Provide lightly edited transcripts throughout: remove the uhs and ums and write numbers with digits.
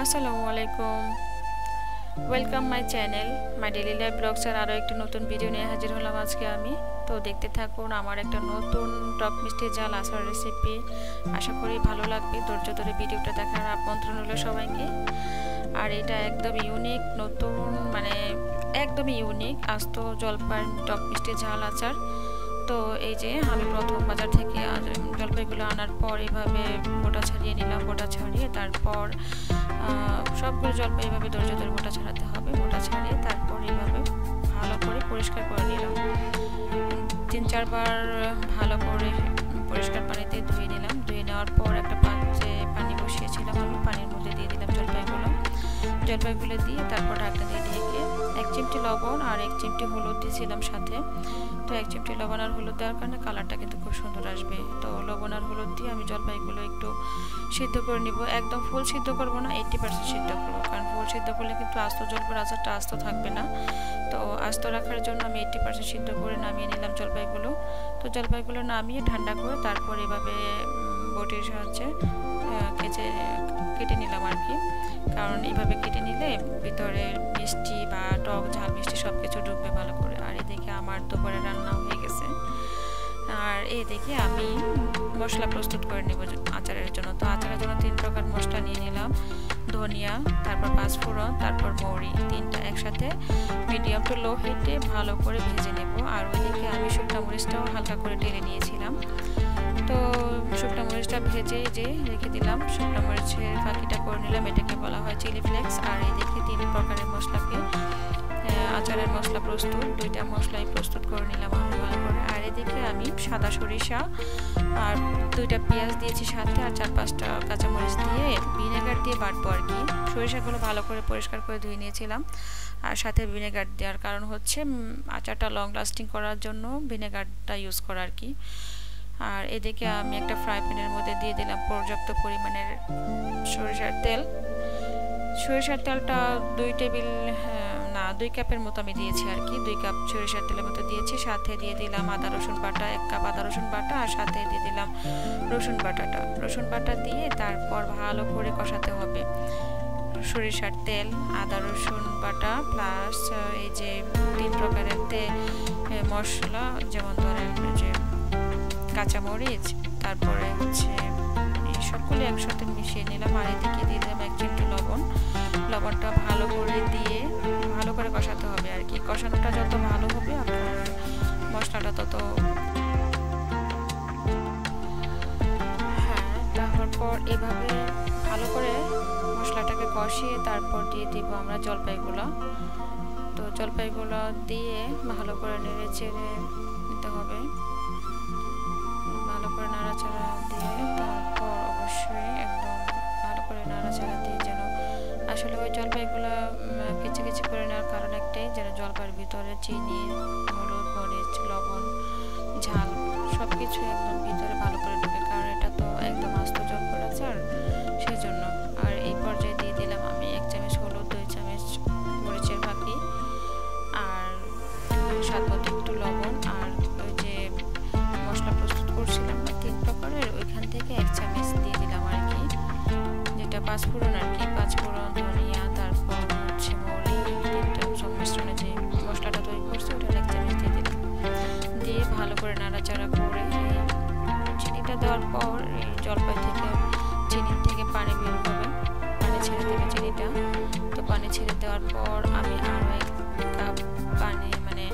আসসালামু আলাইকুম, welcome my channel my daily life blogs এর আরো একটি নতুন ভিডিও নিয়ে হাজির হলাম আজকে আমি। তো দেখতে থাকুন আমার একটা নতুন টক মিষ্টি ঝাল আচার রেসিপি। আশা করি ভালো লাগবে। ধৈর্য ধরে ভিডিওটা দেখার আমন্ত্রণ হলো সবাইকে। আর এটা একদম ইউনিক, নতুন মানে একদমই ইউনিক আস্ত জলপাই টক মিষ্টি ঝাল আচার। তো এই যে আমি প্রথম বাজার থেকে জলপাইগুলো আনার পর এভাবে বোটা ছাড়িয়ে নিলাম। বোটা ছাড়িয়ে তারপর সবগুলো জলপাই এভাবে ধৈর্য ধরে বোটা ছাড়াতে হবে। বোটা ছাড়িয়ে তারপর এভাবে ভালো করে পরিষ্কার করে নিলাম। 3-4 বার ভালো করে পরিষ্কার পানিতে ধুয়ে নিলাম। ধুয়ে নেওয়ার পর একটা পাত্রে পানি বসিয়েছিলাম আমি। পানির মধ্যে দিয়ে দিলাম জলপাইগুলো দিয়ে তারপর ঢাকনা দিয়ে ঢেকে 1 চিমটি লবণ আর 1 চিমটি হলুদ দিয়েছিলাম সাথে। তো 1 চিমটি লবণ আর হলুদ দেওয়ার কারণে কালারটা কিন্তু খুব সুন্দর আসবে। তো লবণ আর হলুদ দিয়ে আমি জলপাইগুলো একটু সিদ্ধ করে নিব। একদম ফুল সিদ্ধ করব না, 80% সিদ্ধ করব, কারণ ফুল সিদ্ধ করলে কিন্তু আস্ত জলপাইয়ের আচারটা আস্ত থাকবে না। তো আস্ত রাখার জন্য আমি 80% সিদ্ধ করে নামিয়ে নিলাম জলপাইগুলো। তো জলপাইগুলো নামিয়ে ঠান্ডা করে তারপর এভাবে বটির সাহায্যে কেটে নিলাম আর কি। কারণ এইভাবে কেটে নিলে ভিতরে মিষ্টি বা টক ঝাল মিষ্টি সব কিছু ঢুকবে ভালো করে। আর এদিকে আমার দুপুরে রান্না হয়ে গেছে। আর এদিকে আমি মশলা প্রস্তুত করে নেব আচারের জন্য। তো আচারের জন্য 3 প্রকার মশলা নিয়ে নিলাম। ধনিয়া, তারপর পাঁচফোড়ন, তারপর মৌরি, 3টা একসাথে মিডিয়াম টু লো হিটে ভালো করে ভেজে নেব। আর ওইদিকে আমি শুকনো মরিচটাও হালকা করে টেলে নিয়েছিলাম। তো শুকনো মরিচটা ভেজে যে রেখে দিলাম। শুকনো মরিচের ফাঁকিটা করে নিলাম, এটাকে বলা হয় চিলি ফ্লেক্স। আর এদিকে 3 প্রকারের মশলাকে আচারের মশলা প্রস্তুত, 2টা মশলাই প্রস্তুত করে নিলাম আমি ভালো করে। আর এদিকে আমি সাদা সরিষা আর 2টা পেঁয়াজ দিয়েছি সাথে, আর 4-5টা কাঁচামরিচ দিয়ে ভিনেগার দিয়ে বাটবো আর কি। সরিষাগুলো ভালো করে পরিষ্কার করে ধুয়ে নিয়েছিলাম। আর সাথে ভিনেগার দেওয়ার কারণ হচ্ছে আচারটা লং লাস্টিং করার জন্য ভিনেগারটা ইউজ করা আর কি। আর এদিকে আমি একটা ফ্রাই প্যানের মধ্যে দিয়ে দিলাম পর্যাপ্ত পরিমাণের সরিষার তেল। সরিষার তেলটা 2 কাপের মতো আমি দিয়েছি আর কি। 2 কাপ সরিষার তেলের মতো দিয়েছি। সাথে দিয়ে দিলাম আদা রসুন বাটা, 1 কাপ আদা রসুন বাটা, আর সাথে দিয়ে দিলাম রসুন বাটা দিয়ে তারপর ভালো করে কষাতে হবে। সরিষার তেল, আদা রসুন বাটা প্লাস এই যে 3 প্রকারের মশলা, যেমন ধরেন যে কাঁচামরিচ, তারপরে হচ্ছে সবগুলো একসাথে মিশিয়ে নিলাম। আর এদিকে দিয়ে দিলাম 1 চিমটি লবণ। লবণটা ভালো করে দিয়ে ভালো করে কষাতে হবে আর কি। কষানোটা যত ভালো হবে আপনার মশলাটা তত তারপর এভাবে ভালো করে মশলাটাকে কষিয়ে তারপর দিয়ে দিব আমরা জলপাইগুলো। তো জলপাইগুলো দিয়ে ভালো করে নেড়ে চেড়ে নিতে হবে। ভালো করে নাড়াচাড়া দিয়ে তারপর অবশ্যই একদম ভালো করে নাড়াচাড়া দিয়ে যেন আসলে ওই জলপাইগুলো কিছু করে নেওয়ার কারণ একটাই, যেন জলপাইয়ের ভিতরে চিনি, হলুদ, মরিচ, লবণ, ঝাল সব কিছু একদম ভিতরে ভালো করে ঢুকে, কারণ এটা তো একদম আস্ত জলপাই আচার, সেই জন্য। আর এই পর্যায়ে দিয়ে দিলাম আমি 1 চামচ হলুদ, 2 চামচ মরিচের ফাঁকি, আর স্বাদ মতো একটু লবণ। আর ওই যে মশলা প্রস্তুত করছিলাম 3 প্রকারের, ওইখান থেকে 1 চামচ দিয়ে দিলাম আর কি, যেটা পাঁচফোড়ন আর কি। পাঁচফোড়ন, ধনিয়া, তারপর হচ্ছে মৌরি, 3টা সংমিশ্রণে যে মশলাটা তৈরি করছি ওটা 1 চামচ দিয়ে দিলাম। দিয়ে ভালো করে নাড়াচাড়া করে চিনিটা দেওয়ার পর জলপাই থেকে চিনির থেকে পানি বের হবে, পানি ছেড়ে দেবে চিনিটা। তো পানি ছেড়ে দেওয়ার পর আমি আরও 1 কাপ পানি, মানে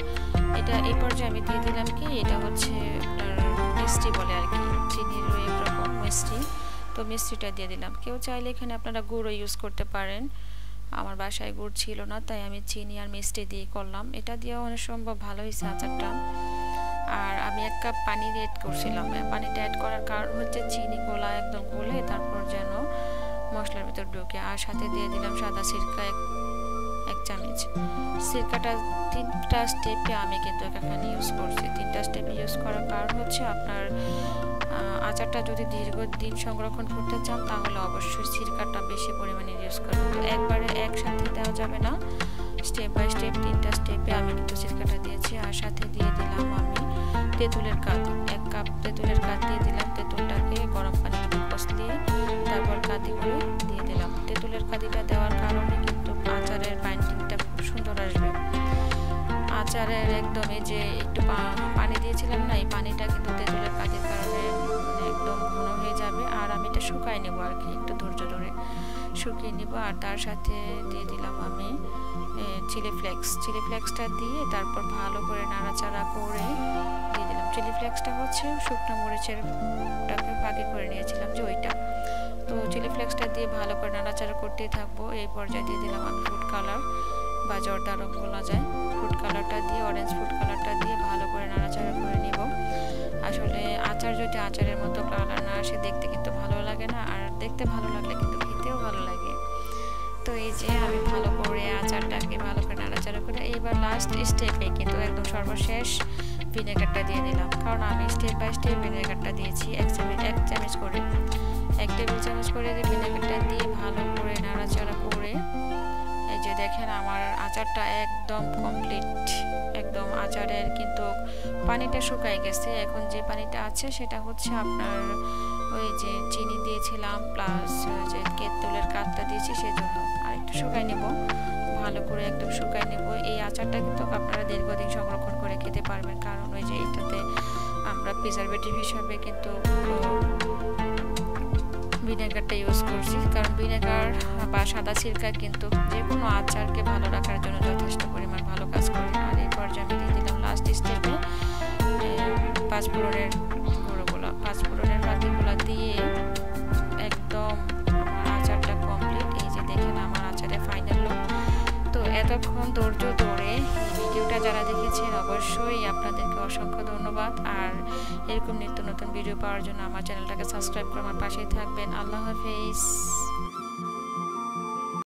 এটা এই পর্যায়ে আমি দিয়ে দিলাম কি, এটা হচ্ছে আপনার মিষ্টি বলে আর কি, চিনির একরকম মিষ্টি। তো মিষ্টিটা দিয়ে দিলাম। কেউ চাইলে এখানে আপনারা গুড়ও ইউজ করতে পারেন। আমার বাসায় গুড় ছিল না, তাই আমি চিনি আর মিষ্টি দিয়ে করলাম। এটা দিয়েও অনেক সম্ভব ভালো হয়েছে আচারটা। আর আমি 1 কাপ পানি অ্যাড করছিলাম। পানিটা অ্যাড করার কারণ হচ্ছে চিনি গোলা একদম গলে তারপর যেন মশলার ভিতর ঢুকে। আর সাথে দিয়ে দিলাম সাদা সিরকা 1 চামচ। সিরকাটা 3টা স্টেপে আমি কিন্তু এখানে ইউজ করছি। 3টা স্টেপে ইউজ করার কারণ হচ্ছে আপনার আচারটা যদি দীর্ঘদিন সংরক্ষণ করতে চান তাহলে অবশ্যই সিরকাটা বেশি পরিমাণে ইউজ করবেন। তো একবারে একসাথে দেওয়া যাবে না, স্টেপ বাই স্টেপ 3টা স্টেপে আমি কিন্তু সিরকাটা দিয়েছি। আর সাথে দিয়ে দিলাম আমি তেঁতুলের কাঠ, 1 কাপ তেঁতুলের কাঠ দিয়ে দিলাম। তেঁতুলটাকে গরম পানির মধ্যে কষলিয়ে তারপর কাঁদি করে দিয়ে দিলাম। তেঁতুলের কাঁদিটা আচারের একদম এই যে একটু পানি দিয়েছিলাম না, এই পানিটা কিন্তু তেঁতুলের কাজের কারণে মানে একদম ঘন হয়ে যাবে। আর আমি এটা শুকাই নেবো আর কি, একটু ধৈর্য ধরে শুকিয়ে নিব। আর তার সাথে দিয়ে দিলাম আমি চিলি ফ্লেক্সটা দিয়ে তারপর ভালো করে নাড়াচাড়া করে দিয়ে দিলাম। চিলি ফ্লেক্সটা হচ্ছে শুকনো মরিচেরটাকে ভাগে করে নিয়েছিলাম যে ওইটা। তো চিলি ফ্লেক্সটা দিয়ে ভালো করে নাড়াচাড়া করতেই থাকবো। এই পর্যায়ে দিয়ে দিলাম আমি ফুড কালার বা জর্দা রং বলা যায়, ফুড কালারটা দিয়ে অরেঞ্জ ফুড কালারটা দিয়ে ভালো করে নাড়াচাড়া করে নিব। আসলে আচার যদি আচারের মতো কালার না আসে দেখতে কিন্তু ভালো লাগে না, আর দেখতে ভালো লাগলে কিন্তু খেতেও ভালো লাগে। তো এই যে আমি ভালো করে আচারটাকে ভালো করে নাড়াচাড়া করে এইবার লাস্ট স্টেপে কিন্তু একদম সর্বশেষ ভিনেগারটা দিয়ে দিলাম, কারণ আমি স্টেপ বাই স্টেপ ভিনেগারটা দিয়েছি এক টেবিল চামচ করে ভিনেগারটা দিয়ে ভালো করে নাড়াচাড়া করে এই যে দেখেন আমার আচারটা একদম কমপ্লিট। একদম আচারের কিন্তু পানিটা শুকায় গেছে। এখন যে পানিটা আছে সেটা হচ্ছে আপনার ওই যে চিনি দিয়েছিলাম প্লাস যে তেঁতুলের কাঠটা দিয়েছি সেজন্য। আর একটু শুকাই নেব, ভালো করে একদম শুকাই নেব। এই আচারটা কিন্তু আপনারা দীর্ঘদিন সংরক্ষণ করে খেতে পারবেন, কারণ ওই যে এটাতে আমরা প্রিজারভেটিভ হিসাবে কিন্তু ভিনেগারটা ইউজ করছি, কারণ ভিনেগার বা সাদা সিরকা কিন্তু যে কোনো আচারকে ভালো রাখার জন্য যথেষ্ট পরিমাণ ভালো কাজ করে। আর এই পর্যায়ে আমি দিয়ে দিলাম লাস্ট স্টেপে পাঁচফোড়নের পাতিগুলো দিয়ে একদম আমার আচারটা কমপ্লিট। এই যে দেখেন আমার আচারের ফাইনাল লুক। তো এতক্ষণ ধৈর্য ধরে এই ভিডিওটা যারা দেখেছেন অবশ্যই আপনাদেরকে অসংখ্য ধন্যবাদ। আর এরকম নিত্য নতুন ভিডিও পাওয়ার জন্য আমার চ্যানেলটাকে সাবস্ক্রাইব করে আমার পাশেই থাকবেন। আল্লাহ হাফেজ।